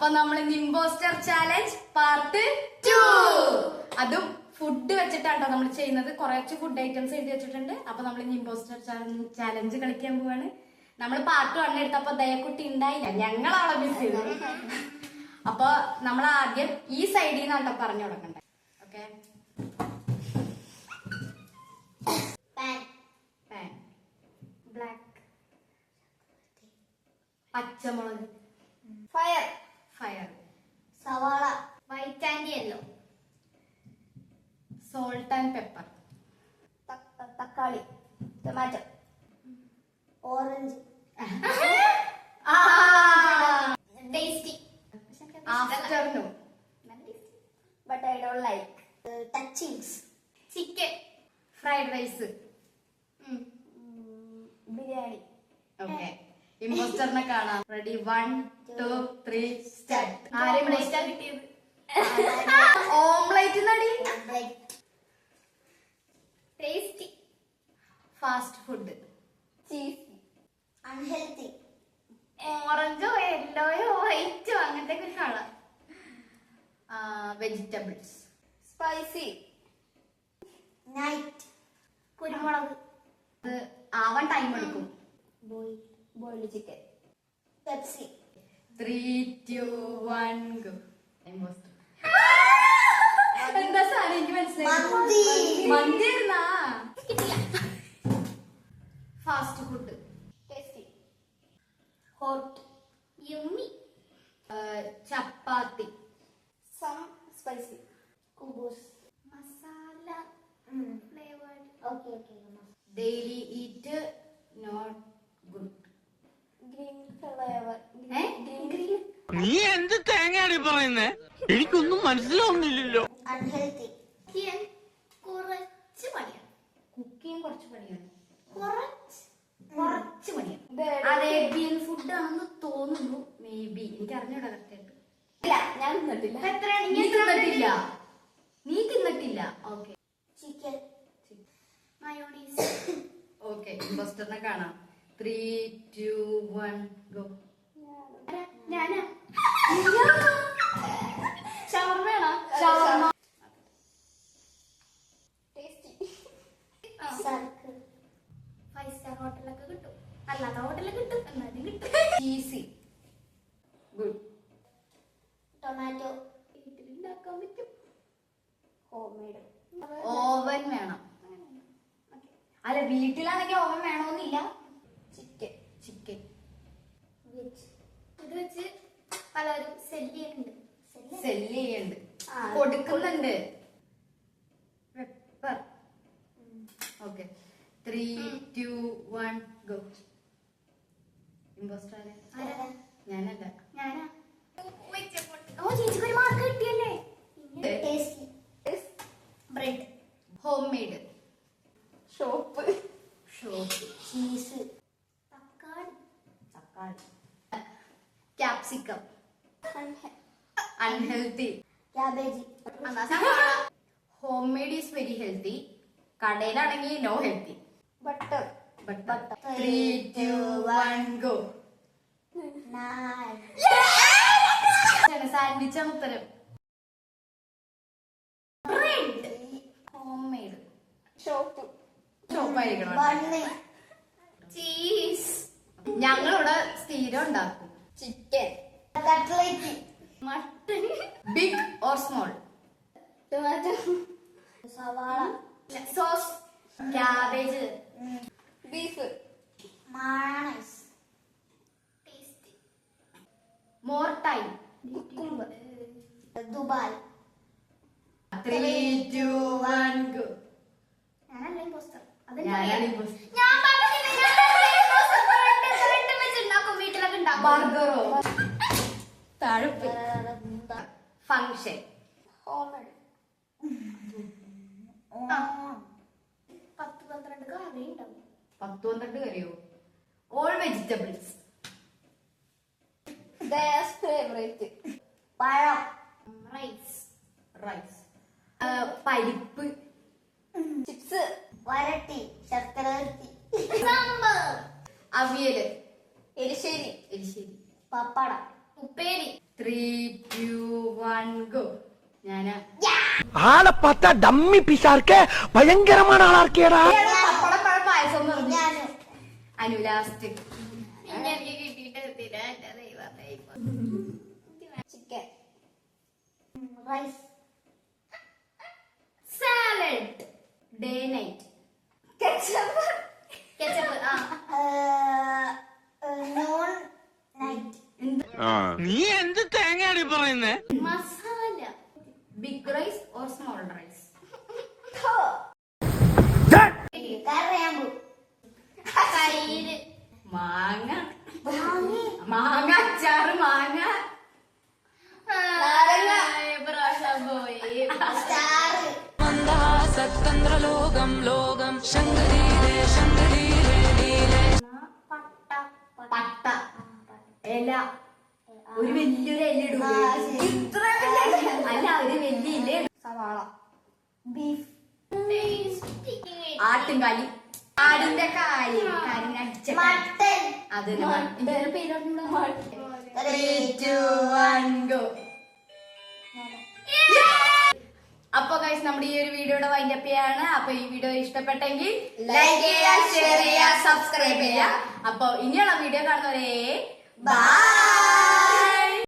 അപ്പൊ നമ്മൾ impostor challenge part 2 അതും ഫുഡ് വെച്ചിട്ടാട്ടോ നമ്മൾ ചെയ്യുന്നത്. കുറച്ച് ഫുഡ് ഐറ്റംസ് എഴുതി വെച്ചിട്ടുണ്ട്. അപ്പൊ നമ്മൾ ഇമ്പോസ്റ്റർ ചാലഞ്ച് കളിക്കാൻ പോവാണ്. നമ്മൾ പാർട്ട് 1 എടുത്തപ്പോ ദയക്കുട്ടി ഉണ്ടായില്ല, ഞങ്ങളാളെ മിസ് ചെയ്തു. അപ്പൊ നമ്മൾ ആദ്യം ഈ സൈഡിൽ നിന്നാട്ടോ പറഞ്ഞു കൊടുക്കണ്ടേ. ഓക്കെ, ബ്ലാക്ക്, പച്ചമുളക്, ഫയർ, സവാള, white and yellow, salt and pepper, തക്കാളി, tomato, orange, tasty, afternoon, but I don't like touchings, chicken, fried rice, biryani. Okay, ഇമ്പോസ്റ്ററിനെ കാണാം. Ready, 1 2 3 start. ആരെയും കിട്ടിയത് ഓംലേറ്റ് നടി, tasty, fast food, cheesy, unhealthy, ഓറഞ്ചോ യെല്ലോയോ വൈറ്റോ അങ്ങനത്തെ ഒക്കെ കളർ, വെജിറ്റബിൾസ്, സ്പൈസി, നൈറ്റ്, കുരുമുളക്, അത് ആവാൻ ടൈം എടുക്കും. Boiled chicken, Pepsi, 3 2 1 go. Impostor എന്താ സാധനം എനിക്ക് മനസ്സിലായി. മന്തി ആയിരുന്നാ? Fast food, tasty, hot, yummy, chapati, some spicy, കുബൂസ്, masala flavoured. Okay, daily eat not good. Green flavour, green, നീ എന്ത് തേങ്ങയാണ് പറയുന്നേ? എനിക്കൊന്നും മനസ്സിലാവുന്നില്ലല്ലോ. അൺഹെൽത്തി, കുറച്ച് പണിയാണ്. കുക്കിംഗ് കുറച്ച് പണിയാണ്. കുറച്ച് പണിയാണ്. അറേബ്യൻ ഫുഡ് ആണെന്ന് തോന്നുന്നു, മേ ബി. എനിക്ക് അറിഞ്ഞൂടാ കറക്റ്റായിട്ട്. ഇല്ല, ഞാൻ തിന്നിട്ടില്ല. നീ തിന്നിട്ടില്ല? നീ തിന്നിട്ടില്ല? ഓക്കെ. Chicken, mayonnaise. ഓക്കെ, ഇമ്പോസ്റ്ററിനെ കാണാം. 3 2 1 ഗോ. ഞാനാ ഷവർമ്മയാണോ? ഷവർമ്മ. ടേസ്റ്റി, സർക്കിൾ, 5 സ്റ്റാർ ഹോട്ടലൊക്കെ കിട്ടും, അല്ലാത്ത ഹോട്ടലിൽ കിട്ടും, എന്നാലും കിട്ടും. Cheesy, good. ടൊമാറ്റോ, വീട്ടിലുണ്ടാക്കാൻ പറ്റും, ഹോം മെയ്ഡ്. ഓവൻ വേണം. അല്ല, വീട്ടിലാണെങ്കിൽ ഓവൻ വേണമെന്നില്ല. Chicken, veg. ഇത് വെച്ച് പലരും സെല്ല് ചെയ്യുന്നുണ്ട്, കൊടുക്കുന്നുണ്ട്. പെപ്പർ. Okay, 3 2 1 go. ഇമ്പോസ്റ്റർ ഞാനല്ല. ഞാനാ. ഓ, ചേച്ചിക്ക് ഒരു മാർക്ക് കിട്ടിയല്ലേ. Tasty, bread, home made, shop, cheese, തക്കാളി, capsicum, unhealthy. Cabbage, home made is very healthy. കടയിലാണെങ്കിൽ no healthy. Butter, 3 2 1 go. Sandwich ആണ് ഉത്തരം. Bread, home made. ഷോപ്പായിരിക്കണം, ചീസ്. ഞങ്ങളിവിടെ സ്ഥിരം ഉണ്ടാക്കും. Chicken, cutlet, mutton, big or small. Tomato, സവാള, sauce, cabbage, beef, mayonnaise, tasty, more time, cucumber, Dubai. 3 2 1 go. ഞാനല്ല impostor. വീട്ടിലൊക്കെ ഉണ്ടാക്കും. ബർഗറോ, തഴുപ്പ്, ഫംഗ്ഷൻ, 10-12 കറി ഉണ്ടാവും. 10-12 കറിയോ? All vegetables. ഫേവറേറ്റ്, പഴം, റൈസ്, പരിപ്പ്, ചിപ്സ്, വരട്ടി, ശർക്കര വരട്ടി, സാമ്പാർ, അവിയല്, എരിശ്ശേരി, എരിശ്ശേരി, പപ്പടം, ഉപ്പേരി, 3, 2, 1 ഗോ. ഞാന് ആളെ பார்த்தா ഡമ്മി പിസാർക്ക് ഭയങ്കരமான ആളാ இருக்கேடா. പപ്പടപ്പഴ പായസം എന്ന് പറഞ്ഞു. ഞാനും അനു ലാസ്റ്റ്. പിന്നെ എനിക്ക് കിട്ടിയിട്ട് എത്തില്ല എന്റെ ദൈവമേ. Chicken, rice, salad, day night, ketchup, non night, നീ എന്ത് തേങ്ങയാടി പറയുന്നേ? Masala, big rice or small rice. കറിയാമ്പു, തൈര്, മാങ്ങ, മാങ്ങ, മാങ്ങ അച്ചാറ്, മാങ്ങ, നാരങ്ങ, സ്റ്റാർ, സത്തന്ത്രലോകം ലോകം ശങ്കരീരേ ശങ്കരീരേ പട്ട, ഇല, ഒരു വലിയൊരു ഇല ഇടൂ. ഇത്ര അല്ല, ഒരു വലിയ ഇല. സവാള, ബീഫ്, ആട്ടുംകാലി, ആടിന്റെ കാലി, കാലിന് അടിച്ച മട്ടൻ, അത് പേര്. 3, 2, 1 ഗോ. അപ്പൊ ഗൈസ് നമ്മുടെ ഈ ഒരു വീഡിയോയുടെ വൈൻഡപ്പ് ചെയ്യാണ്. അപ്പൊ ഈ വീഡിയോ ഇഷ്ടപ്പെട്ടെങ്കിൽ ലൈക്ക് ചെയ്യുക, ഷെയർ ചെയ്യുക, സബ്സ്ക്രൈബ് ചെയ്യുക. അപ്പൊ ഇനിയുള്ള വീഡിയോ കാണുന്നവരെ ബൈ.